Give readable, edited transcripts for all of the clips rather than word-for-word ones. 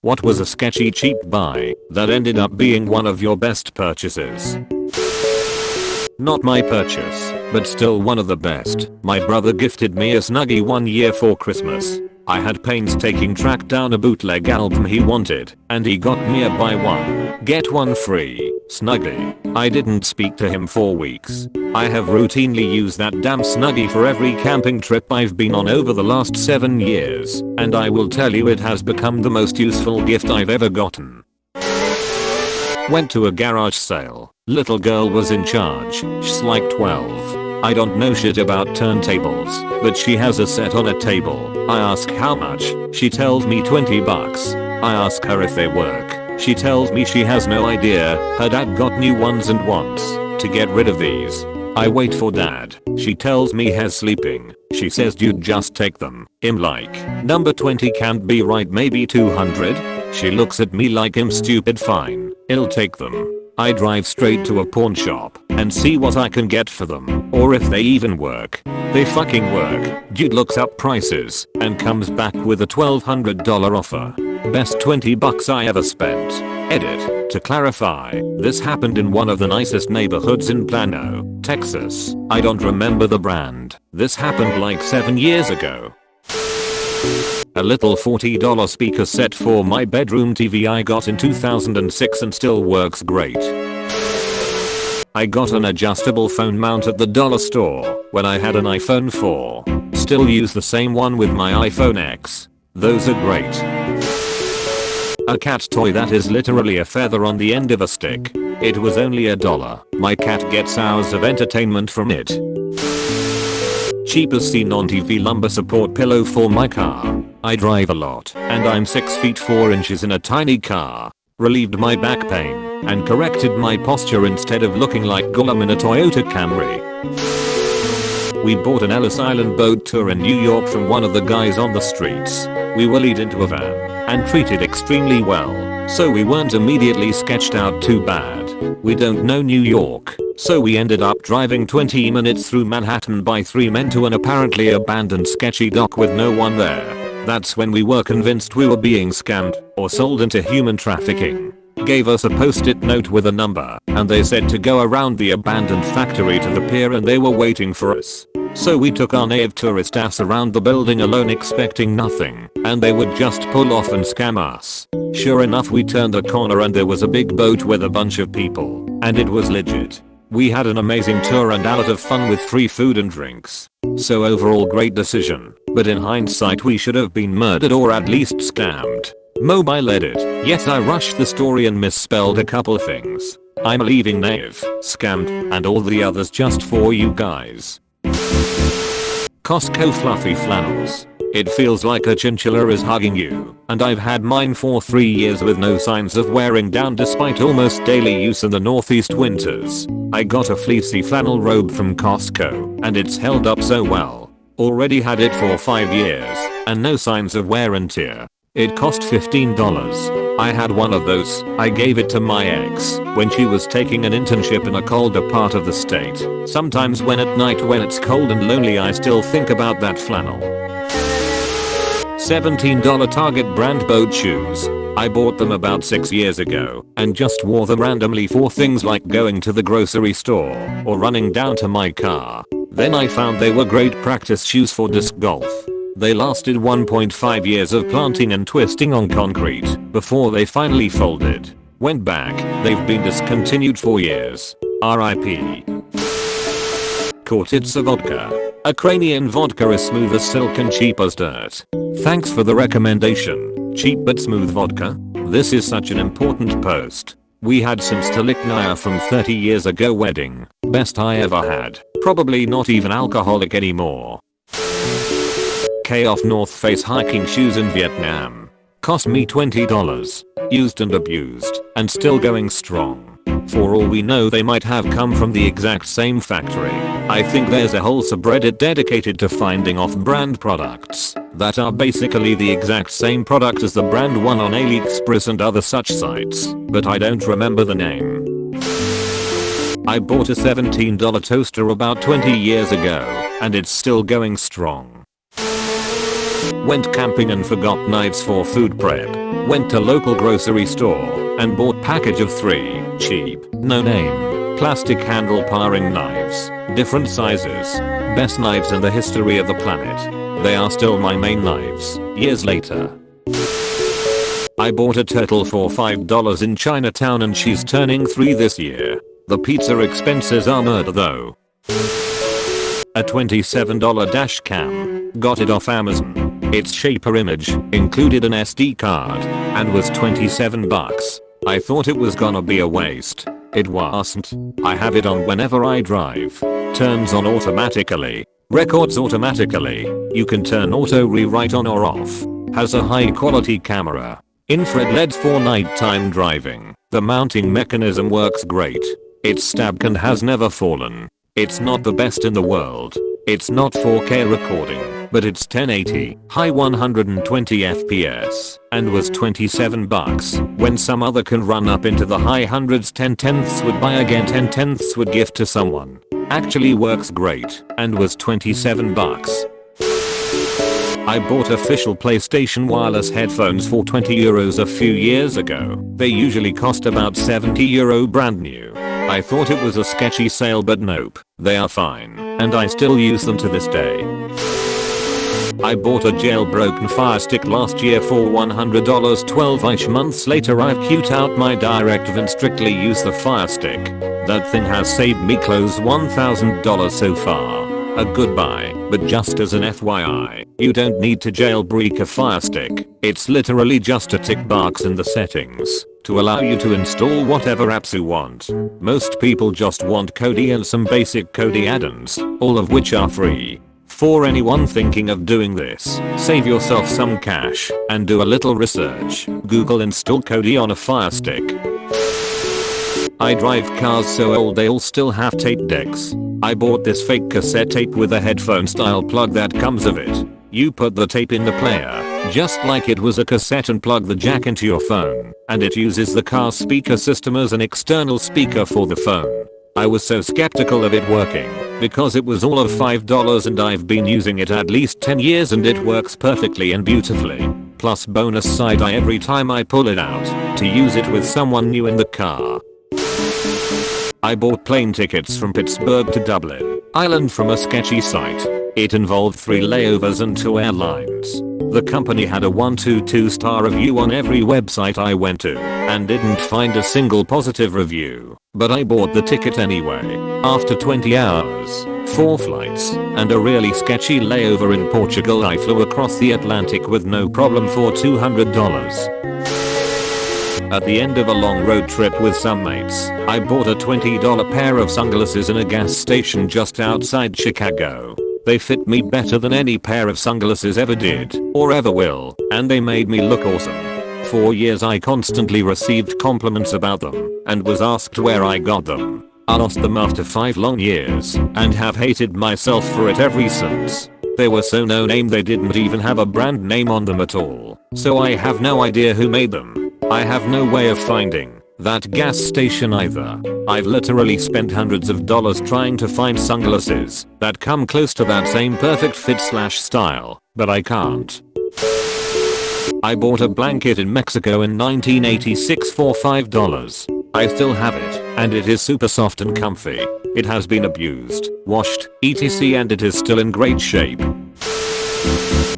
What was a sketchy cheap buy that ended up being one of your best purchases? Not my purchase, but still one of the best. My brother gifted me a Snuggie one year for Christmas. I had painstaking tracked down a bootleg album he wanted, and he got me a buy one, get one free Snuggie. I didn't speak to him for weeks. I have routinely used that damn Snuggie for every camping trip I've been on over the last 7 years, and I will tell you it has become the most useful gift I've ever gotten. Went to a garage sale. Little girl was in charge. She's like 12. I don't know shit about turntables, but she has a set on a table. I ask how much. She tells me 20 bucks. I ask her if they work. She tells me she has no idea. Her dad got new ones and wants to get rid of these. I wait for dad. She tells me he's sleeping. She says dude just take them. I'm like, number 20 can't be right, maybe 200? She looks at me like I'm stupid. Fine, I'll take them. I drive straight to a pawn shop and see what I can get for them, or if they even work. They fucking work. Dude looks up prices and comes back with a $1,200 offer. Best 20 bucks I ever spent. Edit. To clarify, this happened in one of the nicest neighborhoods in Plano, Texas. I don't remember the brand. This happened like 7 years ago. A little $40 speaker set for my bedroom TV I got in 2006 and still works great. I got an adjustable phone mount at the dollar store when I had an iPhone 4. Still use the same one with my iPhone X. Those are great. A cat toy that is literally a feather on the end of a stick. It was only $1. My cat gets hours of entertainment from it. Cheapest seen on TV lumbar support pillow for my car. I drive a lot and I'm 6 feet 4 inches in a tiny car. Relieved my back pain and corrected my posture instead of looking like Gollum in a Toyota Camry. We bought an Ellis Island boat tour in New York from one of the guys on the streets. We were lead into a van and treated extremely well, so we weren't immediately sketched out too bad. We don't know New York, so we ended up driving 20 minutes through Manhattan by 3 men to an apparently abandoned sketchy dock with no one there. That's when we were convinced we were being scammed or sold into human trafficking. Gave us a post-it note with a number, and they said to go around the abandoned factory to the pier and they were waiting for us. So we took our naive tourist ass around the building alone expecting nothing, and they would just pull off and scam us. Sure enough, we turned the corner and there was a big boat with a bunch of people, and it was legit. We had an amazing tour and a lot of fun with free food and drinks. So overall great decision, but in hindsight we should have been murdered or at least scammed. Mobile edit. Yes, I rushed the story and misspelled a couple things. I'm leaving naive, scammed, and all the others just for you guys. Costco fluffy flannels. It feels like a chinchilla is hugging you, and I've had mine for 3 years with no signs of wearing down despite almost daily use in the northeast winters. I got a fleecy flannel robe from Costco, and it's held up so well. Already had it for 5 years, and no signs of wear and tear. It cost $15. I had one of those. I gave it to my ex when she was taking an internship in a colder part of the state. Sometimes when at night when it's cold and lonely I still think about that flannel. $17 Target brand boat shoes. I bought them about 6 years ago and just wore them randomly for things like going to the grocery store or running down to my car. Then I found they were great practice shoes for disc golf. They lasted 1.5 years of planting and twisting on concrete before they finally folded. Went back, they've been discontinued for years. RIP. Kortitsa vodka. Ukrainian vodka is smooth as silk and cheap as dirt. Thanks for the recommendation. Cheap but smooth vodka? This is such an important post. We had some Staliknaya from 30 years ago wedding. Best I ever had. Probably not even alcoholic anymore. K-off North Face hiking shoes in Vietnam. Cost me $20. Used and abused, and still going strong. For all we know they might have come from the exact same factory. I think there's a whole subreddit dedicated to finding off-brand products that are basically the exact same product as the brand one on AliExpress and other such sites, but I don't remember the name. I bought a $17 toaster about 20 years ago, and it's still going strong. Went camping and forgot knives for food prep. Went to local grocery store and bought package of 3 cheap, no name, plastic handle paring knives. Different sizes. Best knives in the history of the planet. They are still my main knives, years later. I bought a turtle for $5 in Chinatown and she's turning 3 this year. The pizza expenses are murder though. A $27 dash cam. Got it off Amazon. Its shaper image included an SD card and was 27 bucks. I thought it was gonna be a waste. It wasn't. I have it on whenever I drive. Turns on automatically. Records automatically. You can turn auto rewrite on or off. Has a high quality camera. Infrared LEDs for nighttime driving. The mounting mechanism works great. Its stab and has never fallen. It's not the best in the world. It's not 4K recording, but it's 1080, high 120 FPS, and was 27 bucks, when some other can run up into the high hundreds. 10/10ths would buy again, 10/10ths would gift to someone. Actually works great, and was 27 bucks. I bought official PlayStation wireless headphones for €20 a few years ago. They usually cost about €70 brand new. I thought it was a sketchy sale but nope, they are fine, and I still use them to this day. I bought a jailbroken Fire Stick last year for $100. 12-ish months later I've queued out my directive and strictly use the Fire Stick. That thing has saved me close $1,000 so far. A good buy, but just as an FYI, you don't need to jailbreak a Fire Stick. It's literally just a tick box in the settings to allow you to install whatever apps you want. Most people just want Kodi and some basic Kodi add-ons, all of which are free. For anyone thinking of doing this, save yourself some cash and do a little research. Google install Kodi on a Fire Stick. I drive cars so old they all still have tape decks. I bought this fake cassette tape with a headphone style plug that comes with it. You put the tape in the player, just like it was a cassette, and plug the jack into your phone, and it uses the car speaker system as an external speaker for the phone. I was so skeptical of it working, because it was all of $5 and I've been using it at least 10 years and it works perfectly and beautifully. Plus bonus side eye every time I pull it out to use it with someone new in the car. I bought plane tickets from Pittsburgh to Dublin, Ireland from a sketchy site. It involved 3 layovers and 2 airlines. The company had a 1-2 review on every website I went to and didn't find a single positive review. But I bought the ticket anyway. After 20 hours, 4 flights, and a really sketchy layover in Portugal, I flew across the Atlantic with no problem for $200. At the end of a long road trip with some mates, I bought a $20 pair of sunglasses in a gas station just outside Chicago. They fit me better than any pair of sunglasses ever did, or ever will, and they made me look awesome. For years I constantly received compliments about them, and was asked where I got them. I lost them after 5 long years, and have hated myself for it ever since. They were so no name they didn't even have a brand name on them at all, so I have no idea who made them. I have no way of finding that gas station either. I've literally spent hundreds of dollars trying to find sunglasses that come close to that same perfect fit/style, but I can't. I bought a blanket in Mexico in 1986 for $5. I still have it, and it is super soft and comfy. It has been abused, washed, etc., and it is still in great shape.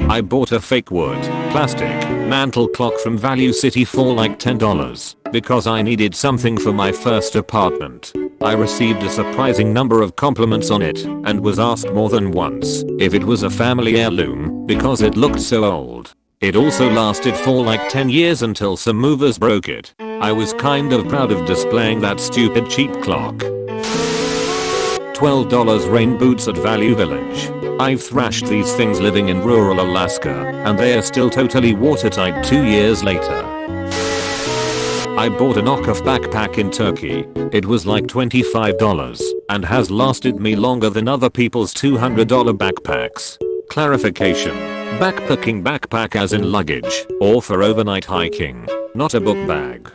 I bought a fake wood, plastic, mantle clock from Value City for like $10 because I needed something for my first apartment. I received a surprising number of compliments on it and was asked more than once if it was a family heirloom because it looked so old. It also lasted for like 10 years until some movers broke it. I was kind of proud of displaying that stupid cheap clock. $12 rain boots at Value Village. I've thrashed these things living in rural Alaska, and they are still totally watertight 2 years later. I bought a knockoff backpack in Turkey. It was like $25 and has lasted me longer than other people's $200 backpacks. Clarification: backpacking backpack as in luggage or for overnight hiking, not a book bag.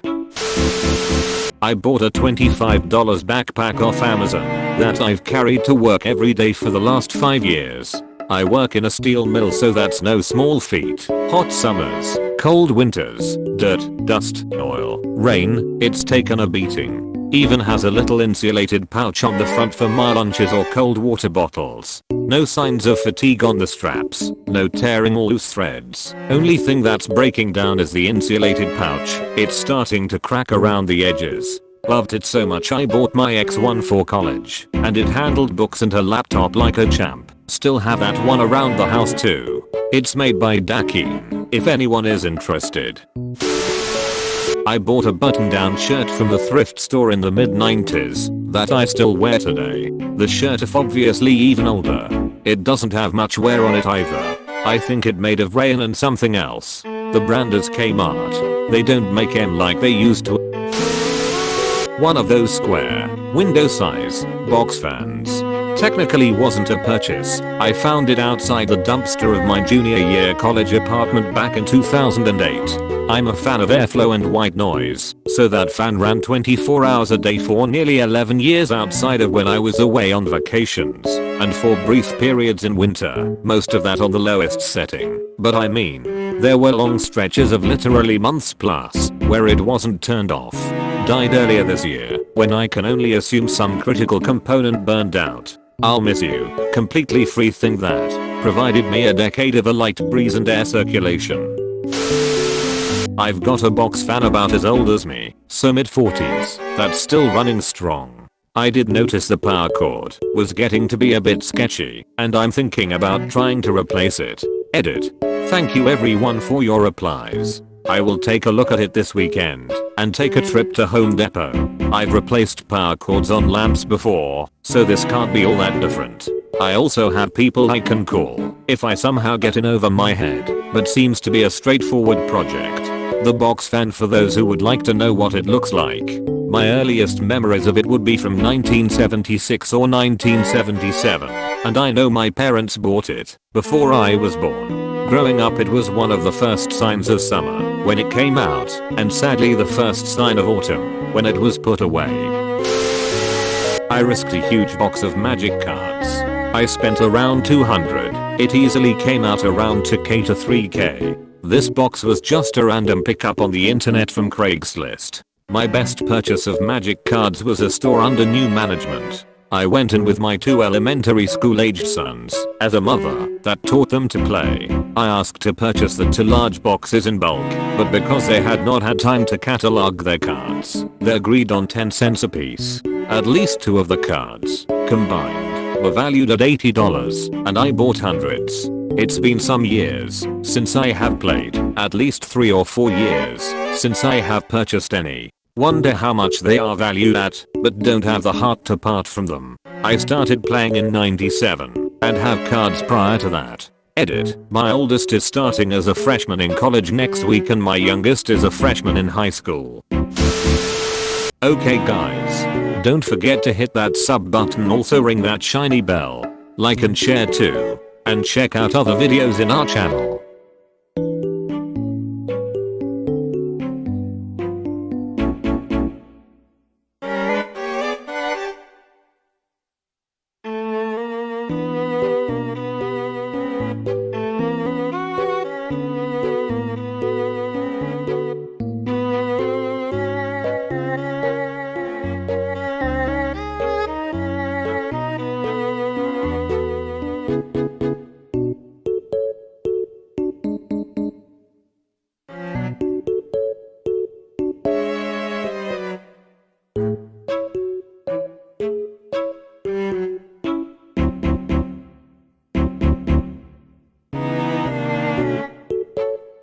I bought a $25 backpack off Amazon that I've carried to work every day for the last 5 years. I work in a steel mill, so that's no small feat. Hot summers, cold winters, dirt, dust, oil, rain, it's taken a beating. Even has a little insulated pouch on the front for my lunches or cold water bottles. No signs of fatigue on the straps, no tearing or loose threads. Only thing that's breaking down is the insulated pouch. It's starting to crack around the edges. Loved it so much I bought my X1 for college, and it handled books and a laptop like a champ. Still have that one around the house too. It's made by Dakin, if anyone is interested. I bought a button-down shirt from the thrift store in the mid-90s that I still wear today. The shirt is obviously even older. It doesn't have much wear on it either. I think it made of rayon and something else. The brand is Kmart. They don't make them like they used to. One of those square, window-size, box fans. Technically wasn't a purchase. I found it outside the dumpster of my junior year college apartment back in 2008. I'm a fan of airflow and white noise, so that fan ran 24 hours a day for nearly 11 years outside of when I was away on vacations, and for brief periods in winter, most of that on the lowest setting. But I mean, there were long stretches of literally months plus, where it wasn't turned off. Died earlier this year, when I can only assume some critical component burned out. I'll miss you. Completely free thing that provided me a decade of a light breeze and air circulation. I've got a box fan about as old as me, so mid-40s, that's still running strong. I did notice the power cord was getting to be a bit sketchy, and I'm thinking about trying to replace it. Edit. Thank you everyone for your replies. I will take a look at it this weekend and take a trip to Home Depot. I've replaced power cords on lamps before, so this can't be all that different. I also have people I can call if I somehow get in over my head, but seems to be a straightforward project. The box fan, for those who would like to know what it looks like. My earliest memories of it would be from 1976 or 1977, and I know my parents bought it before I was born. Growing up, it was one of the first signs of summer when it came out, and sadly the first sign of autumn when it was put away. I risked a huge box of magic cards. I spent around $200. It easily came out around 2k to 3k. This box was just a random pickup on the internet from Craigslist. My best purchase of magic cards was a store under new management. I went in with my 2 elementary school aged sons. As a mother that taught them to play, I asked to purchase the 2 large boxes in bulk, but because they had not had time to catalog their cards, they agreed on 10 cents a piece. At least 2 of the cards, combined, were valued at $80, and I bought hundreds. It's been some years since I have played, at least 3 or 4 years since I have purchased any. Wonder how much they are valued at, but don't have the heart to part from them. I started playing in 97 and have cards prior to that. Edit. My oldest is starting as a freshman in college next week and my youngest is a freshman in high school. Okay guys, don't forget to hit that sub button, also ring that shiny bell, like and share too, and check out other videos in our channel.